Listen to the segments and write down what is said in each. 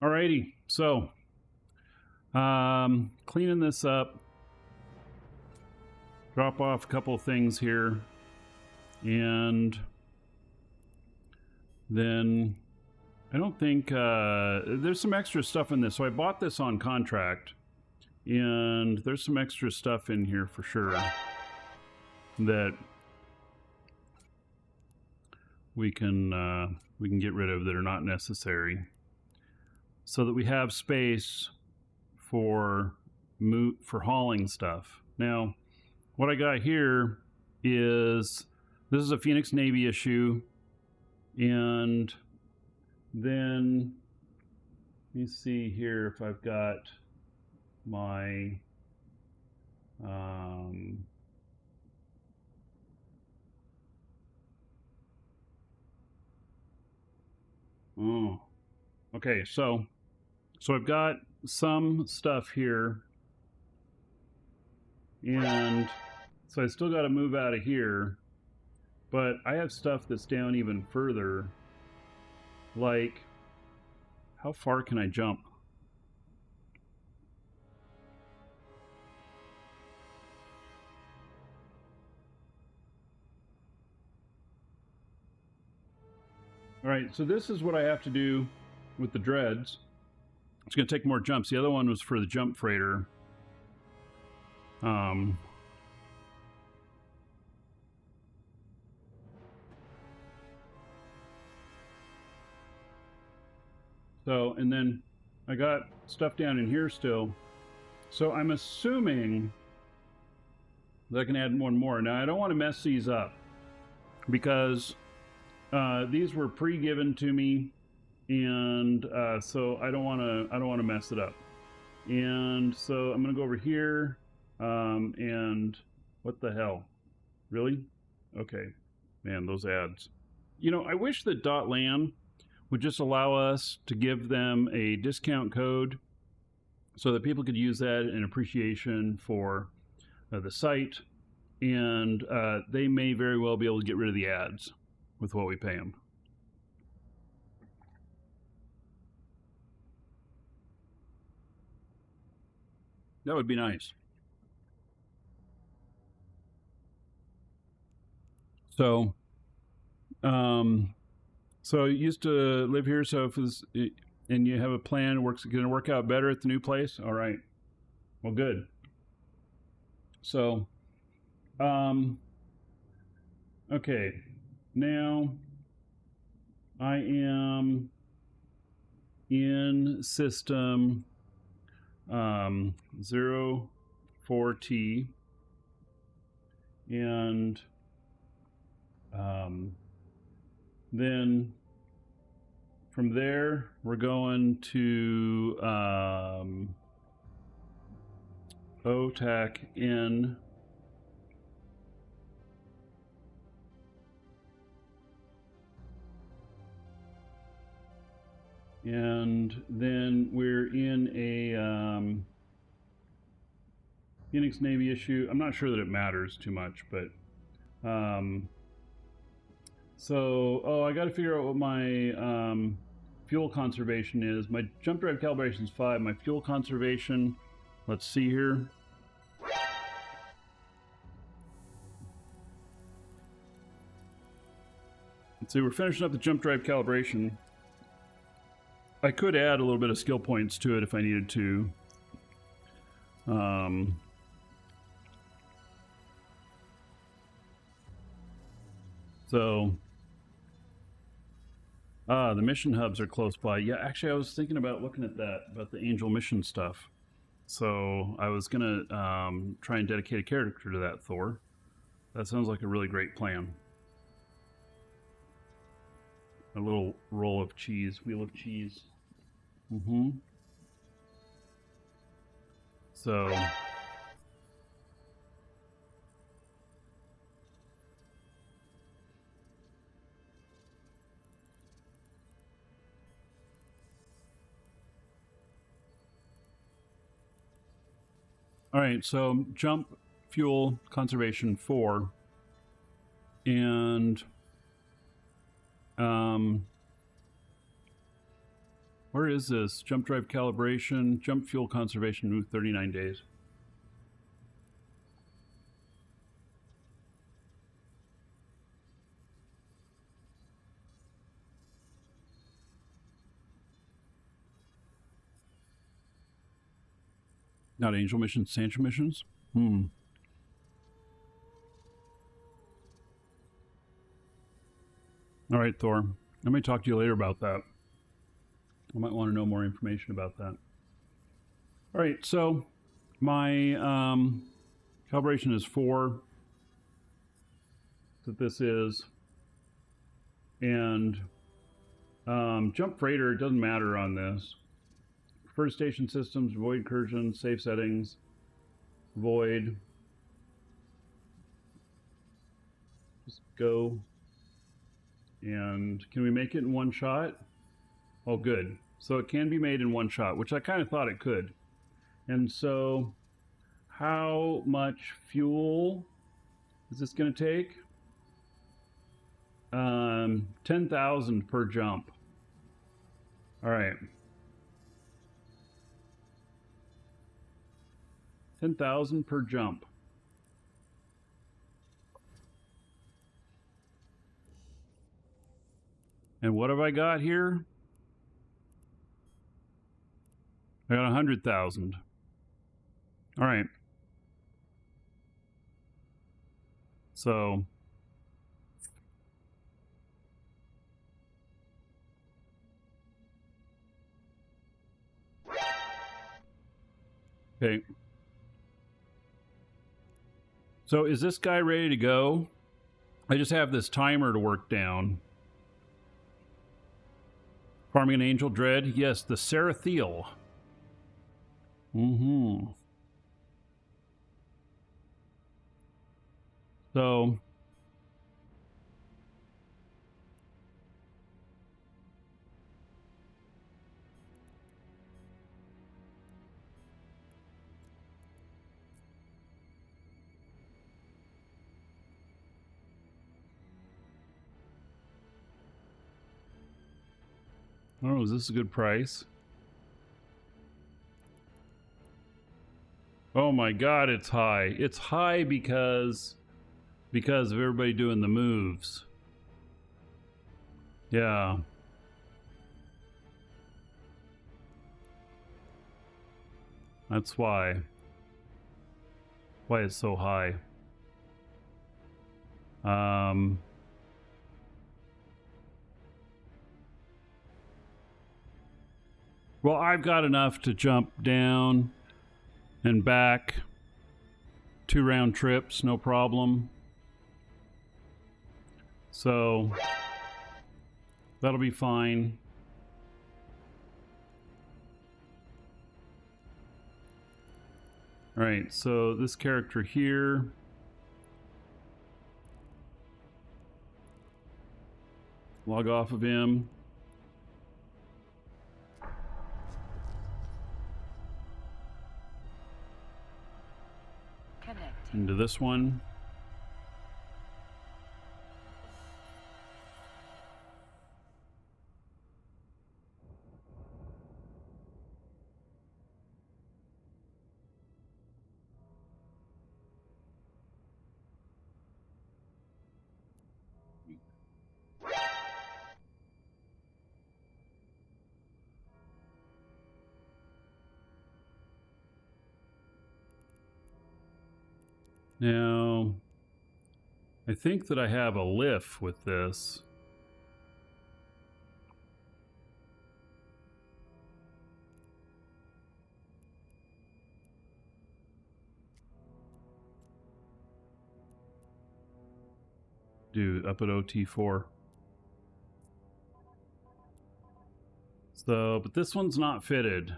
Alrighty, so cleaning this up, drop off a couple of things here, and then I don't think there's some extra stuff in this. So I bought this on contract, and there's some extra stuff in here for sure that we can get rid of that are not necessary, so that we have space for hauling stuff. Now, what I got here is, this is a Phoenix Navy issue, and then let me see here if I've got my oh, okay, so I've got some stuff here, and so I still got to move out of here, but I have stuff that's down even further. Like, how far can I jump? All right, so this is what I have to do with the dreads. It's going to take more jumps. The other one was for the jump freighter. So, and then I got stuff down in here still. So I'm assuming that I can add one more. Now, I don't want to mess these up, because these were pre-given to me, and so I don't want to mess it up. And so I'm gonna go over here, and what the hell, really? Okay, man, those ads. You know, I wish that .land would just allow us to give them a discount code so that people could use that in appreciation for the site, and they may very well be able to get rid of the ads with what we pay them. That would be nice. So, so you used to live here, so if it's, and you have a plan, it's going to work out better at the new place? All right. Well, good. So, okay. Now, I am in system 04T, and then from there we're going to OTAC in, and then we're in a Phoenix Navy issue. I'm not sure that it matters too much, but so, oh, I got to figure out what my fuel conservation is. My jump drive calibration is 5. My fuel conservation, let's see here. Let's see, we're finishing up the jump drive calibration. I could add a little bit of skill points to it if I needed to. So, the mission hubs are close by. Yeah, actually, I was thinking about looking at that, about the Angel mission stuff. So I was gonna try and dedicate a character to that, Thor. That sounds like a really great plan. A little roll of cheese, wheel of cheese. Mm-hmm. So, all right, so jump fuel conservation 4, and Where is this? Jump drive calibration, jump fuel conservation, new 39 days. Not angel missions, Sancho missions? Hmm. All right, Thor. I may talk to you later about that. I might want to know more information about that. All right, so my calibration is 4. That this is. And jump freighter, it doesn't matter on this. Preferred station systems, void incursion, safe settings, void. Just go. And can we make it in one shot? Oh, good. So it can be made in one shot, which I kind of thought it could. And so how much fuel is this going to take? 10,000 per jump. All right. 10,000 per jump. And what have I got here? I got 100,000. All right. So okay. So is this guy ready to go? I just have this timer to work down. Farming an Angel Dread. Yes, the Sarathiel. So I don't know, is this a good price? Oh my god, it's high. It's high because of everybody doing the moves. Yeah. That's why it's so high. Well, I've got enough to jump down and back 2 round trips, no problem. So that'll be fine. All right, so this character here. Log off of him. Into this one. Now, I think that I have a lift with this. Dude, up at OT4. So, but this one's not fitted.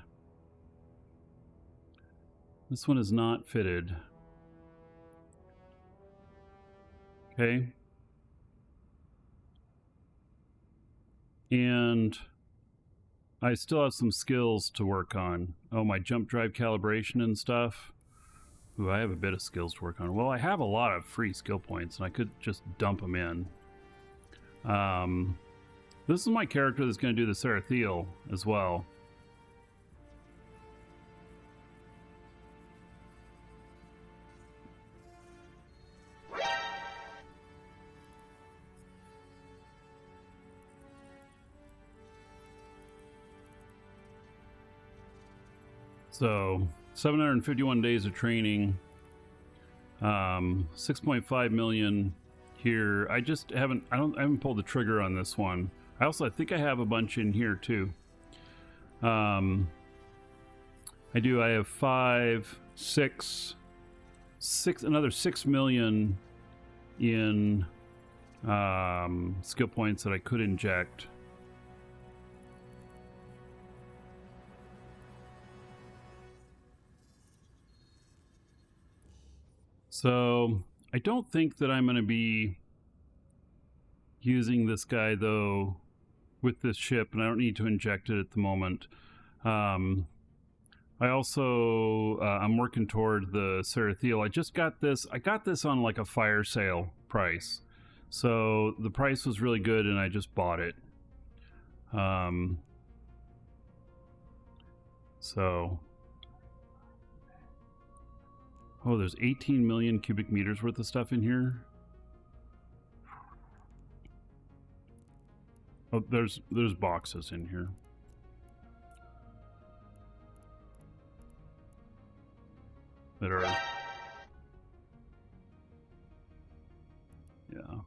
This one is not fitted. Okay. And I still have some skills to work on. Oh, my jump drive calibration and stuff. Ooh, I have a bit of skills to work on. Well, I have a lot of free skill points, and I could just dump them in. This is my character that's going to do the Sarathiel as well. So 751 days of training, 6.5 million here. I haven't pulled the trigger on this one. I think I have a bunch in here too. I have 5, 6, another 6 million in skill points that I could inject. So I don't think that I'm going to be using this guy though with this ship, and I don't need to inject it at the moment. I also I'm working toward the Sarathiel. I got this on like a fire sale price, so the price was really good, and I just bought it. Oh, there's 18 million cubic meters worth of stuff in here. Oh, there's boxes in here. That are... Yeah.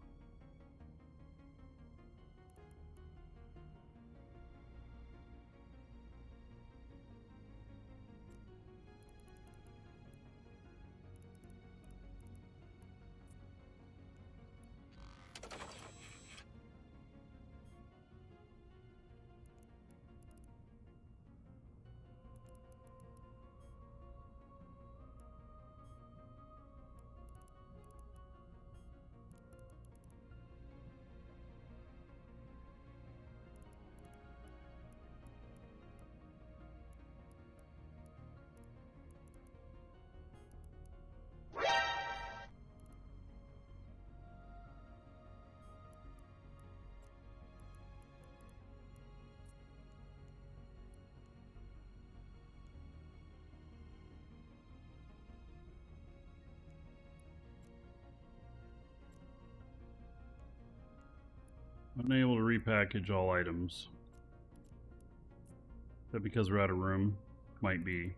Unable to repackage all items. Is that because we're out of room? Might be.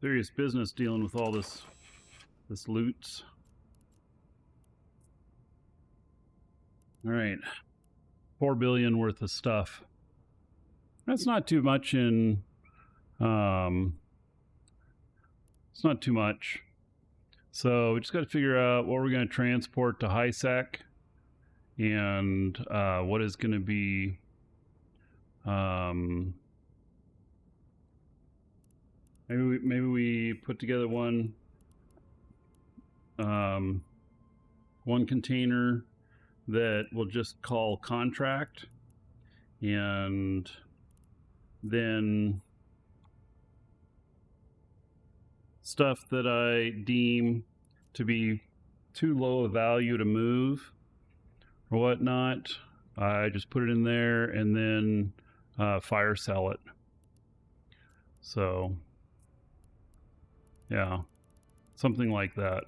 Serious business dealing with all this loot. All right, 4 billion worth of stuff. That's not too much in. It's not too much. So we just got to figure out what we're going to transport to HiSec, and what is going to be. Maybe we put together one container that we'll just call contract, and then stuff that I deem to be too low a value to move or whatnot, I just put it in there and then fire sell it. So yeah, something like that.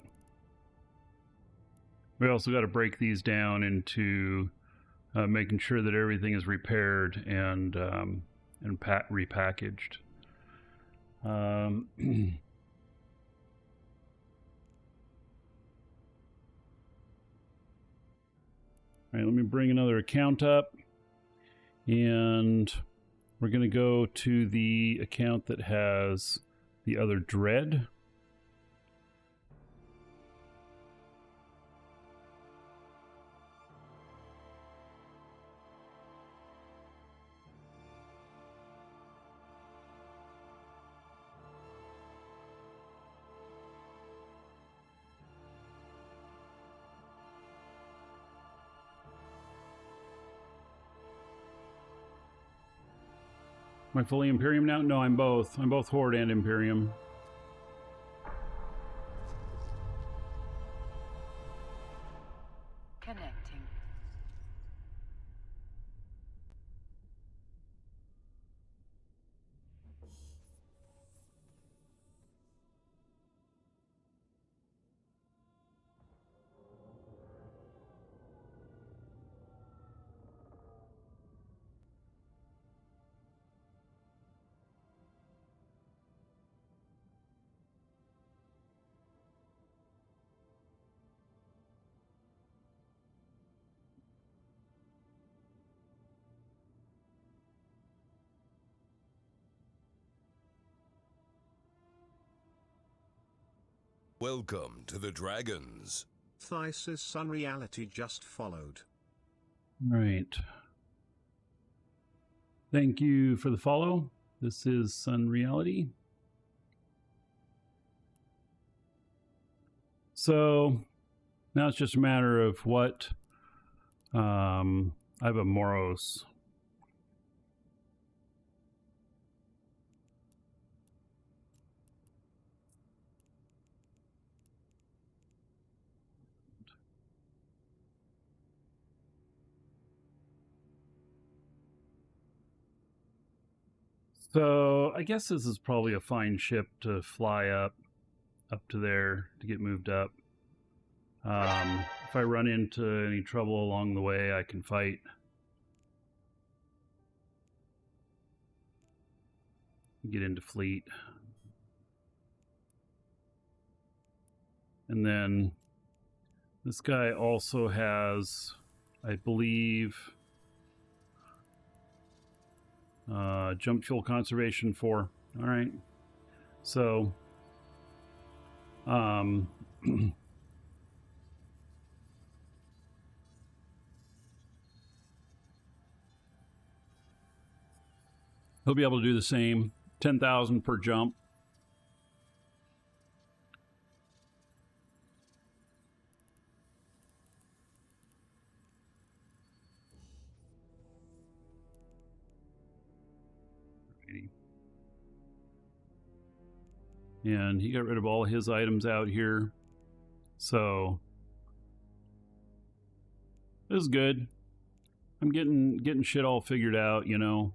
We also got to break these down into making sure that everything is repaired and repackaged. All right, let me bring another account up, and we're going to go to the account that has the other dread. Am I fully Imperium now? No, I'm both. I'm both Horde and Imperium. Connecting. Welcome to the Dragons. Thysis Sun Reality just followed. Right. Thank you for the follow. This is Sun Reality. So now it's just a matter of what I have a Moros. So I guess this is probably a fine ship to fly up to there to get moved up. If I run into any trouble along the way, I can fight. Get into fleet. And then this guy also has, I believe, jump fuel conservation 4. All right. So, he'll be able to do the same. 10,000 per jump. And he got rid of all his items out here. So this is good. I'm getting shit all figured out, you know.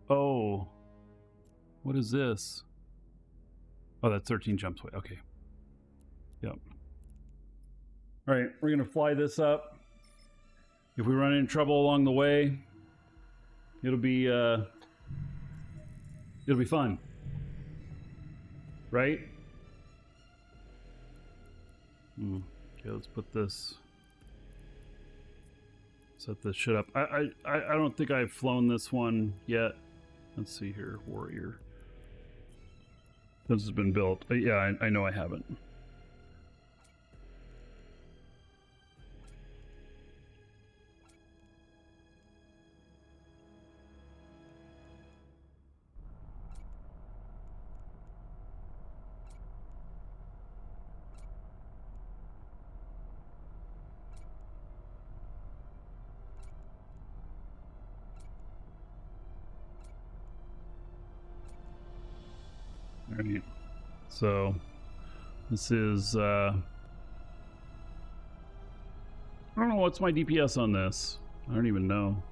Oh, what is this? Oh, that's 13 jumps away. Okay. Yep. All right, we're gonna fly this up. If we run into trouble along the way, it'll be fun, right? Okay, let's put this. Set this shit up. I don't think I've flown this one yet. Let's see here, Warrior. This has been built. Yeah, I know I haven't. All right. So this is I don't know what's my DPS on this. I don't even know.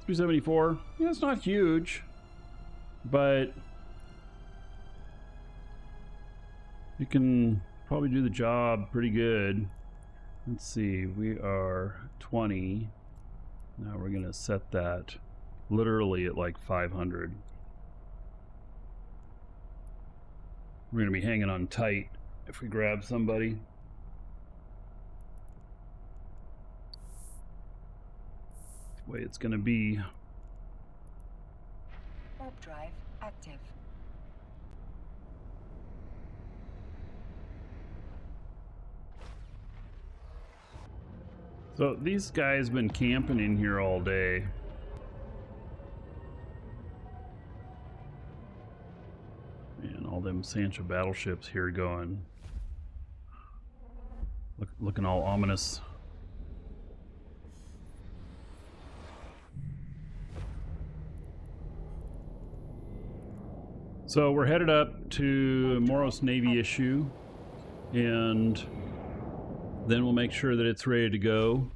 374. Yeah, it's not huge, but you can probably do the job pretty good. Let's see, we are 20. Now we're gonna set that literally at like 500. We're gonna be hanging on tight if we grab somebody. The way it's gonna be. Warp drive active. So these guys been camping in here all day. And all them Sancho battleships here going. Looking all ominous. So we're headed up to Moros Navy issue, and then we'll make sure that it's ready to go.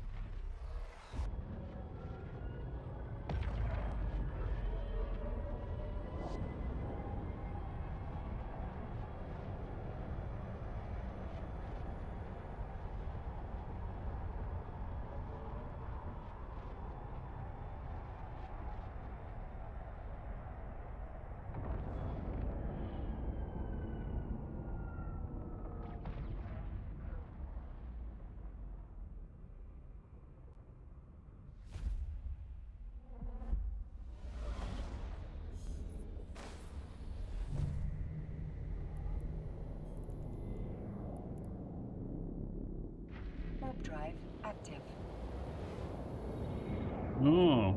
Warp drive active. Oh,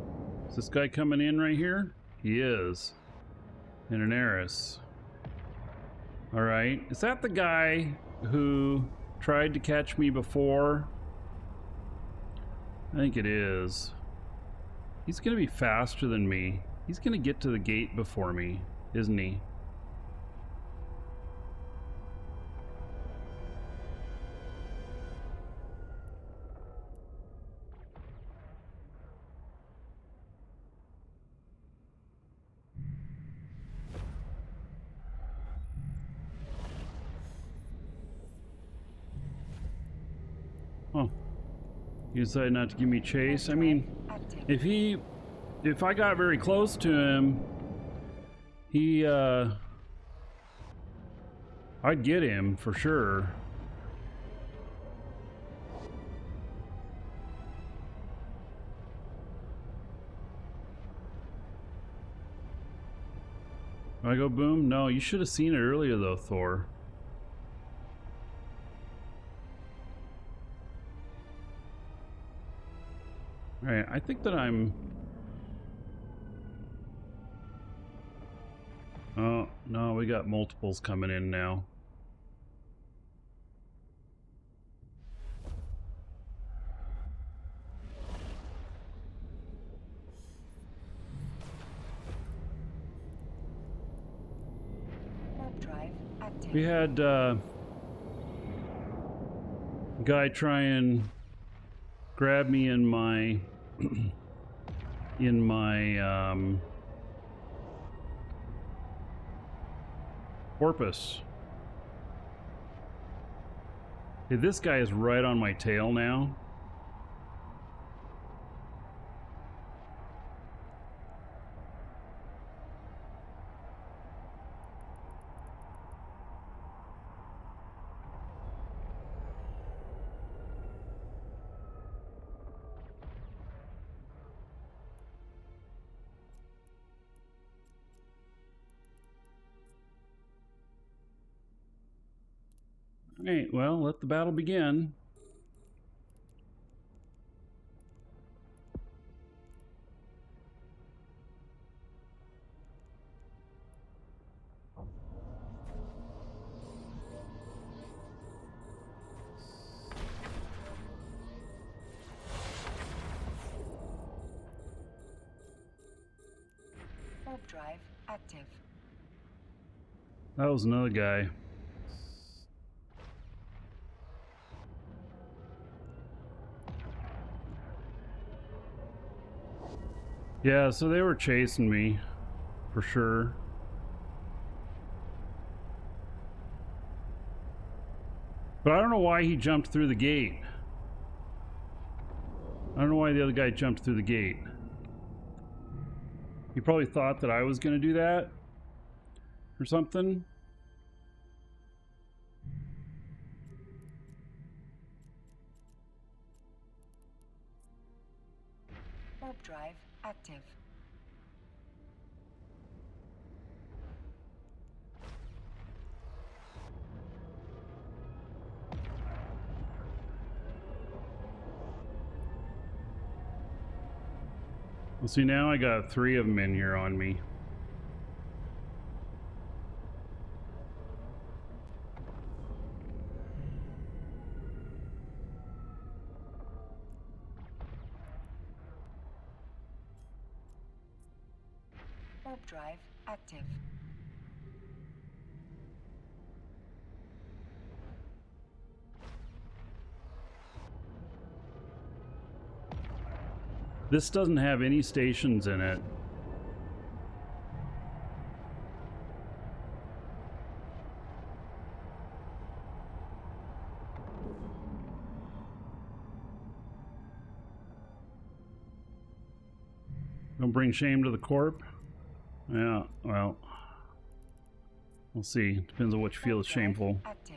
is this guy coming in right here? He is. In an Eris. Alright, is that the guy who tried to catch me before? I think it is. He's gonna be faster than me. He's gonna get to the gate before me, isn't he? Oh, he decided not to give me chase. I mean, if I got very close to him, I'd get him for sure. Do I go boom? No, you should have seen it earlier though, Thor. Alright, I think that I'm... Oh, no, we got multiples coming in now. Warp drive active. We had a guy try and grab me in my porpoise. Hey, this guy is right on my tail now. Alright, well, let the battle begin. Warp drive active. That was another guy. Yeah, so they were chasing me, for sure. But I don't know why he jumped through the gate. I don't know why the other guy jumped through the gate. He probably thought that I was going to do that or something. Warp drive active. Well, see, now I got 3 of them in here on me. Warp drive active. This doesn't have any stations in it. Don't bring shame to the corp. Yeah, well, we'll see. Depends on what you feel is shameful. Active.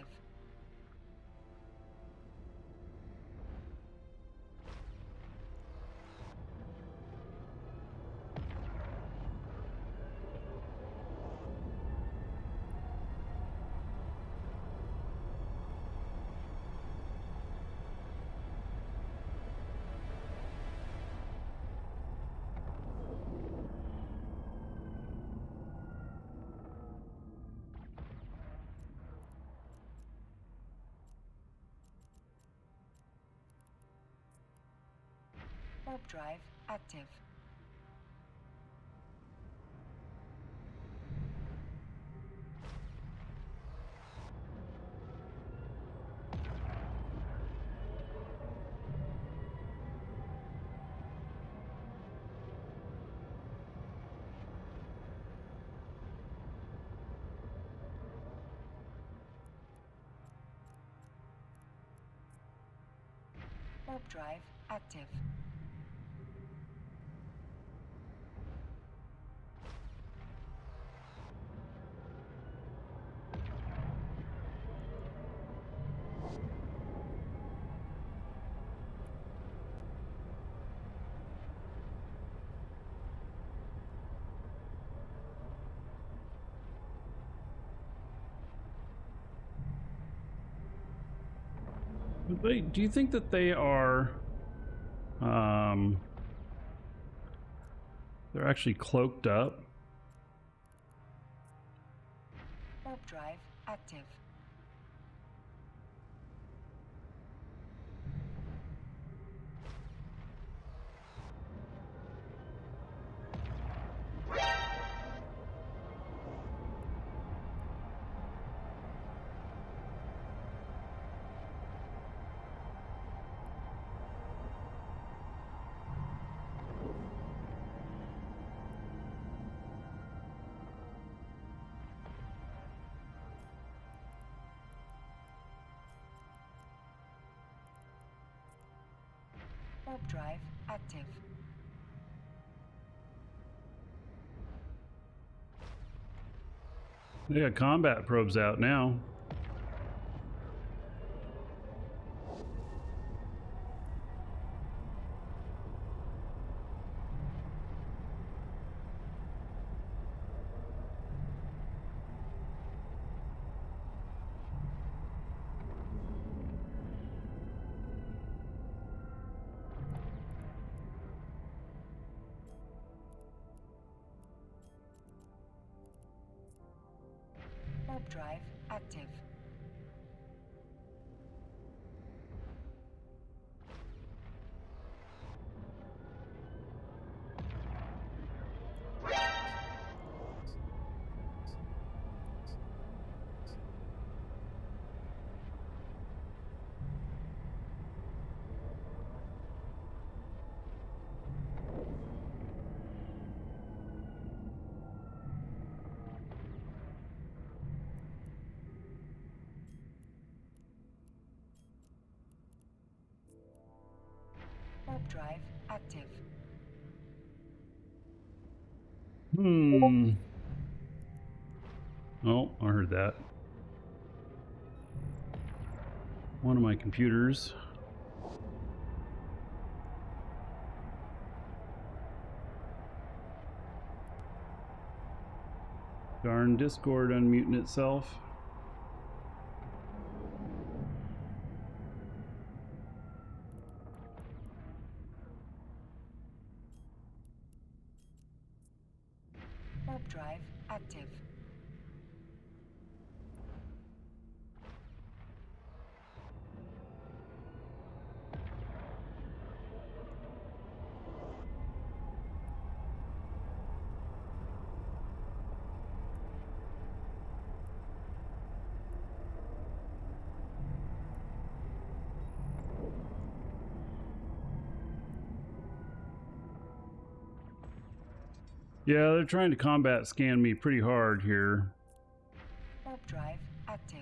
Warp drive active. Warp drive active. Do you think that they are, they're actually cloaked up? Warp drive active. Warp drive active. They got combat probes out now. Warp drive active. Warp drive active. Oh, I heard that. One of my computers. Darn Discord unmuting itself. Warp drive active. Yeah, they're trying to combat scan me pretty hard here. Warp drive active.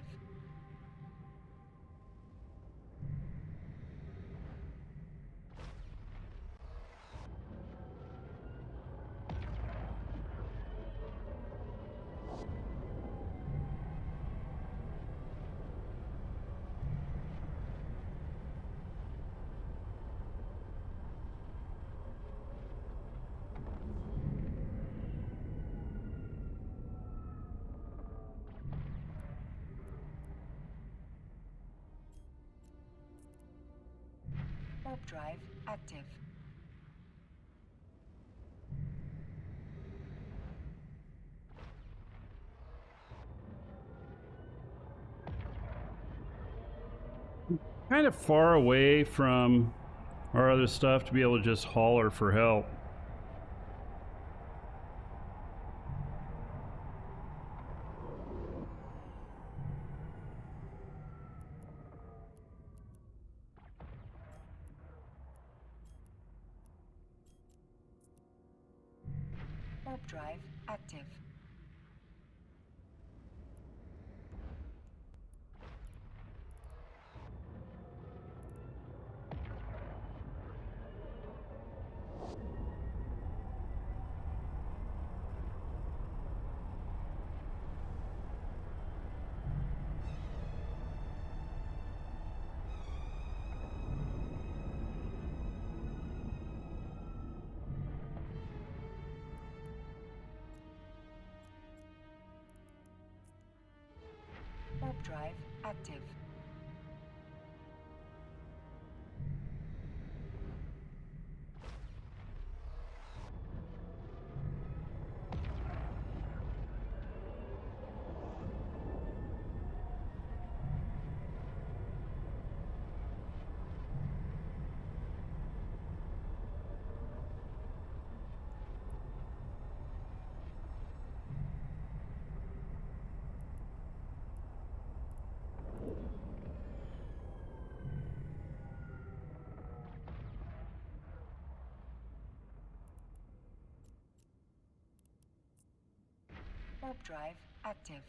Warp drive active. Kind of far away from our other stuff to be able to just holler for help. Warp drive active. Warp drive active. Warp drive active.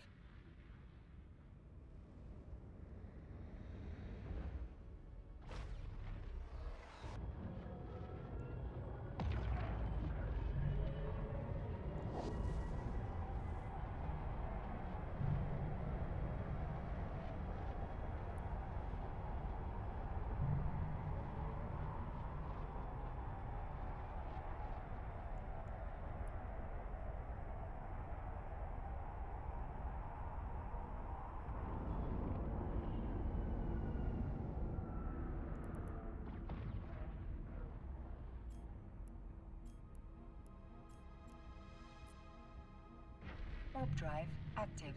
Warp drive active.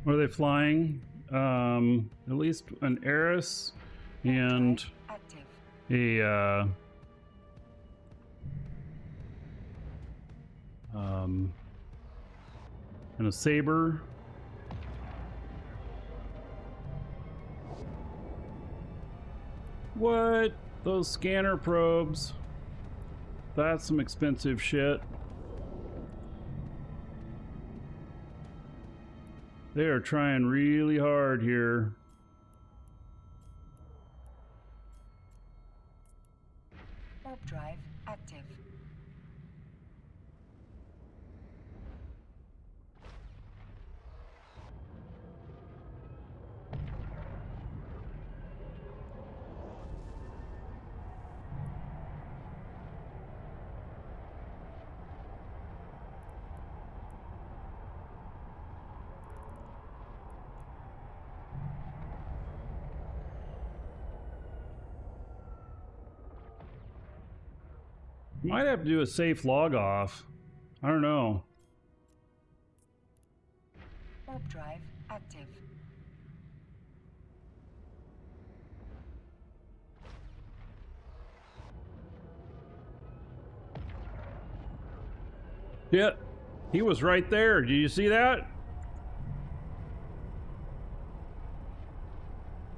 What are they flying? At least an Eris and Drive active. a and a Saber. What? Those scanner probes. That's some expensive shit. They are trying really hard here. Warp drive active. Might have to do a safe log off. I don't know. Warp drive active. Yeah, he was right there. Did you see that?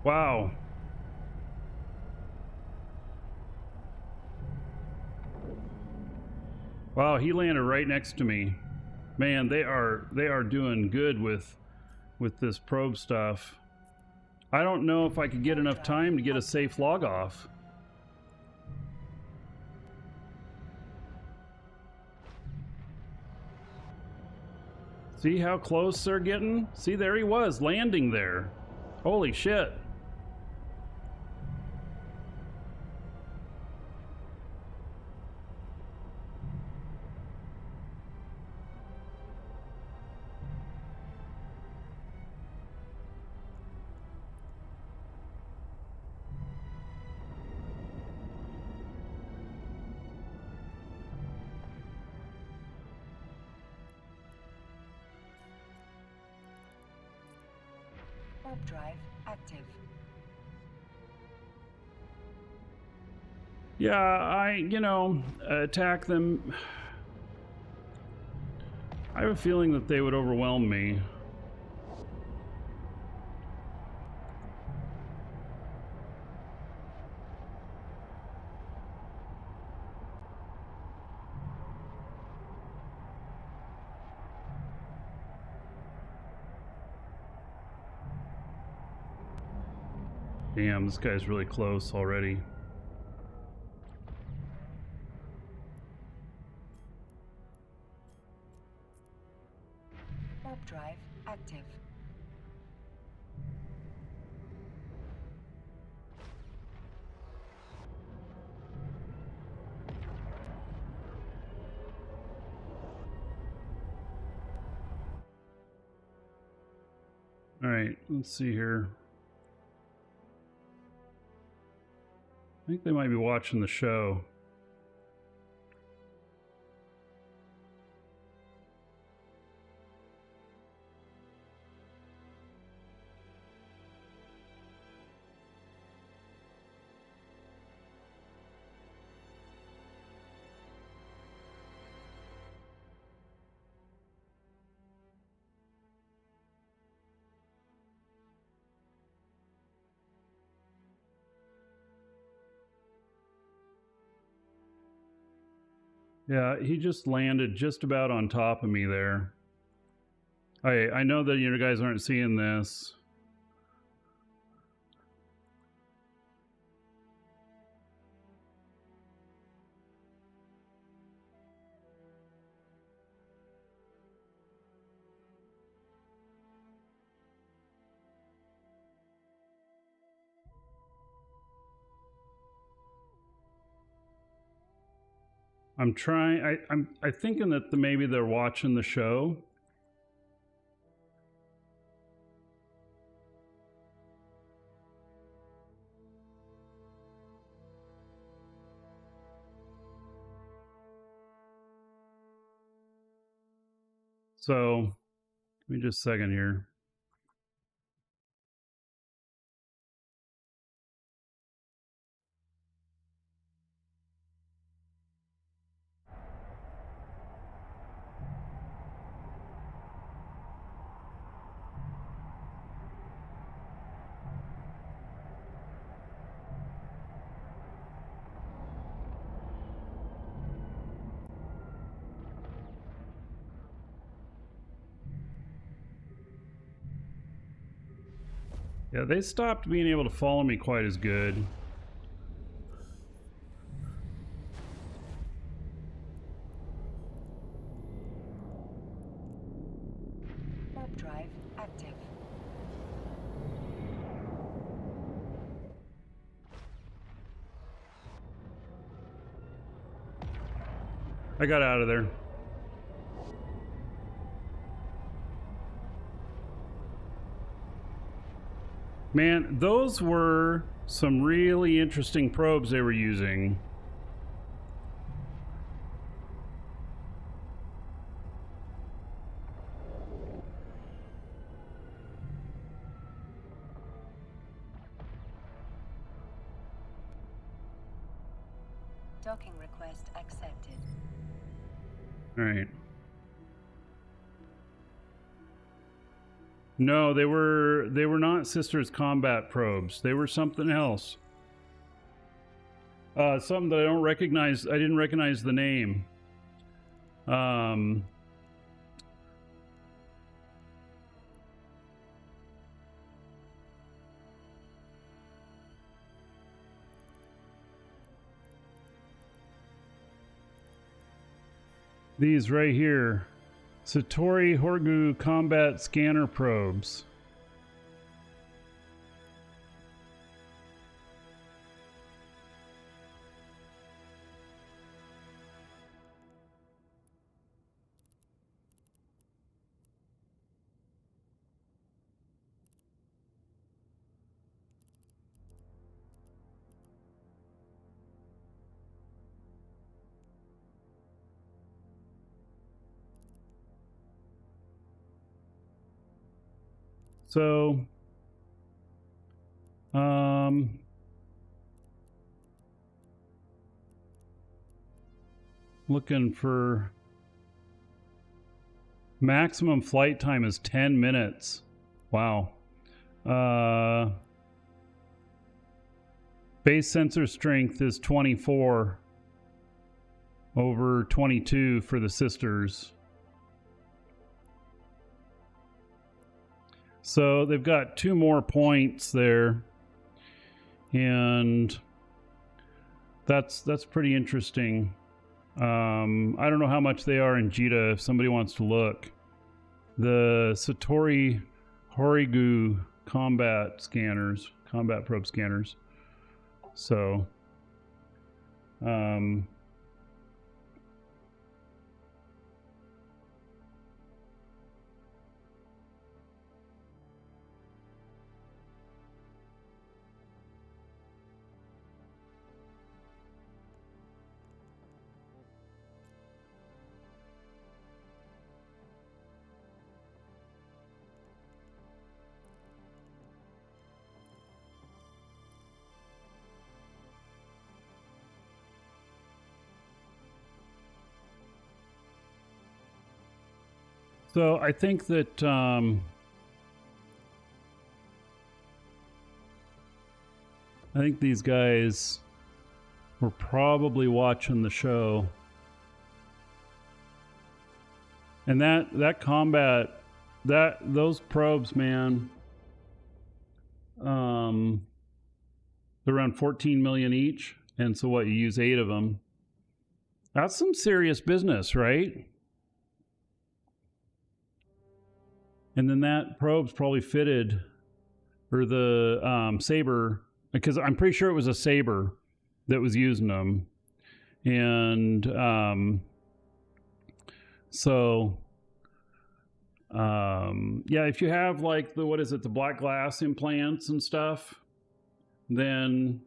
Wow. Wow, he landed right next to me. Man, they are doing good with this probe stuff. I don't know if I could get enough time to get a safe log off. See how close they're getting? See, there he was, landing there. Holy shit. Warp drive active. Yeah, you know, attack them. I have a feeling that they would overwhelm me. Damn, this guy's really close already. Warp drive active. All right, let's see here. I think they might be watching the show. Yeah, he just landed just about on top of me there. I know that you guys aren't seeing this. I'm trying. I'm thinking that maybe they're watching the show. So, give me just a second here. Yeah, they stopped being able to follow me quite as good. Warp drive active. I got out of there. Man, those were some really interesting probes they were using. Docking request accepted. All right. No, they were not Sisters combat probes. They were something else. Something that I don't recognize. I didn't recognize the name. These right here. Satori Horigu combat scanner probes. So, looking for maximum flight time is 10 minutes. Wow. Base sensor strength is 24 over 22 for the Sisters. So they've got 2 more points there, and that's pretty interesting. I don't know how much they are in JITA if somebody wants to look. The Satori Horigu combat probe scanners. So, So I think that I think these guys were probably watching the show, and that combat, those probes, man, they're around 14 million each, and so what, you use 8 of them. That's some serious business, right? And then that probe's probably fitted, or the Saber, because I'm pretty sure it was a Saber that was using them. And yeah, if you have like the black glass implants and stuff, then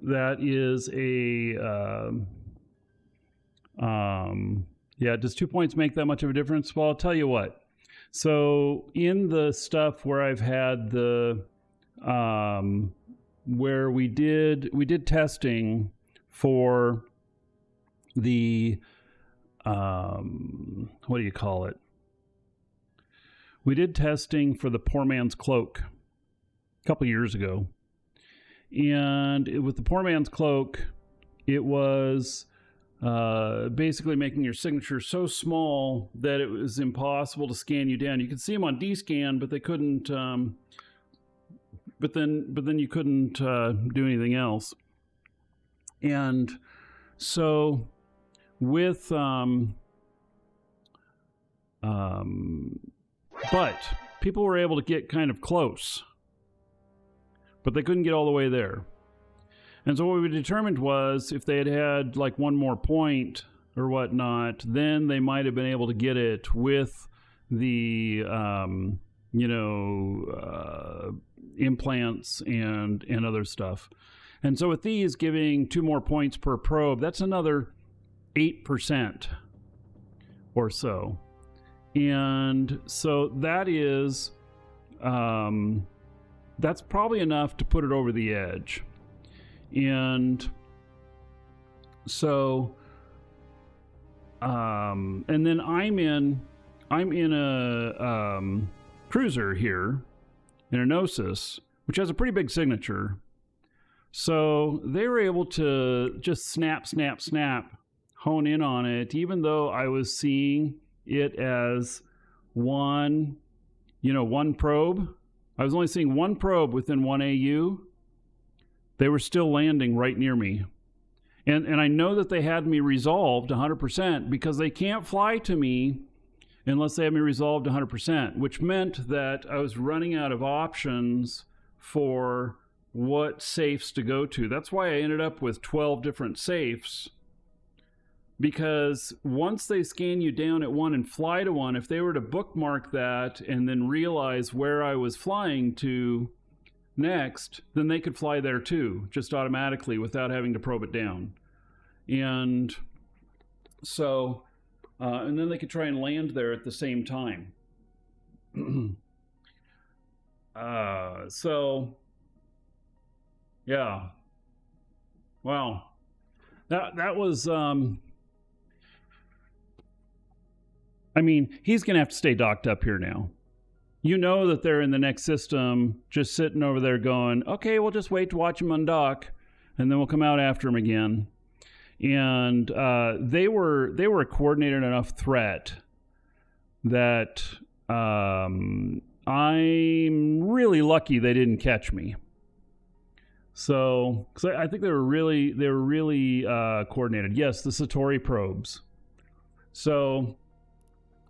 that is yeah, does 2 points make that much of a difference? Well, I'll tell you what. So in the stuff where I've had the where we did testing for the what do you call it? We did testing for the Poor Man's Cloak a couple years ago, and with the Poor Man's Cloak, it was basically making your signature so small that it was impossible to scan you down. You could see them on D-scan, but they couldn't. But then you couldn't do anything else. And so with but people were able to get kind of close, but they couldn't get all the way there. And so what we determined was if they had had like one more point or whatnot, then they might have been able to get it with the, implants and other stuff. And so with these giving 2 more points per probe, that's another 8% or so. And so that is, that's probably enough to put it over the edge. And So, and then I'm in a cruiser here, in a Gnosis, which has a pretty big signature. So they were able to just snap, hone in on it, even though I was seeing it as one probe. I was only seeing one probe within 1 AU. They were still landing right near me. And I know that they had me resolved 100% because they can't fly to me unless they have me resolved 100%, which meant that I was running out of options for what safes to go to. That's why I ended up with 12 different safes, because once they scan you down at one and fly to one, if they were to bookmark that and then realize where I was flying to next, then they could fly there too, just automatically without having to probe it down. And so, and then they could try and land there at the same time. So, yeah. Wow. That was, I mean, he's going to have to stay docked up here now. You know that they're in the next system, just sitting over there going, okay, we'll just wait to watch him undock, and then we'll come out after him again. And they were a coordinated enough threat that I'm really lucky they didn't catch me. So, because I think they were really coordinated. Yes, the Satori probes. So,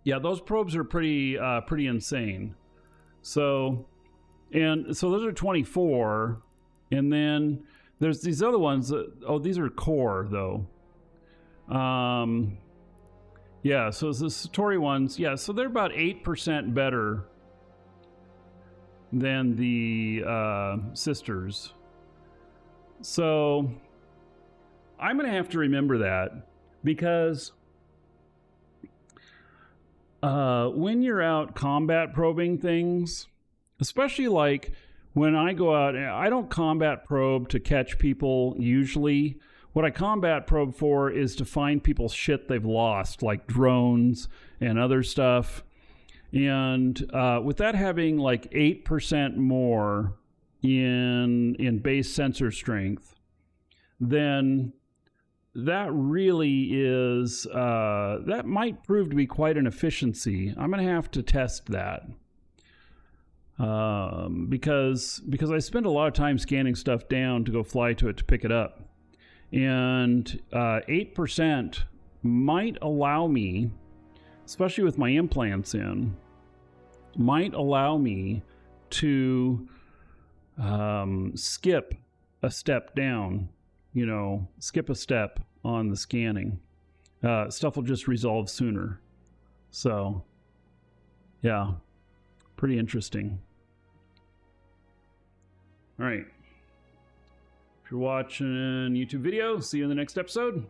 yeah, those probes are pretty insane. So those are 24, and then there's these other ones. These are core though. Yeah, so the Satori ones, yeah, so they're about 8% better than the sisters. So I'm going to have to remember that, because when you're out combat probing things, especially like when I go out, I don't combat probe to catch people usually. What I combat probe for is to find people's shit they've lost, like drones and other stuff. And with that having like 8% more in base sensor strength, then that really is, that might prove to be quite an efficiency. I'm going to have to test that. Because I spend a lot of time scanning stuff down to go fly to it to pick it up. And 8% might allow me, especially with my implants in, might allow me to skip a step down, skip a step on the scanning. Stuff will just resolve sooner. So, yeah, pretty interesting. All right. If you're watching YouTube video, see you in the next episode.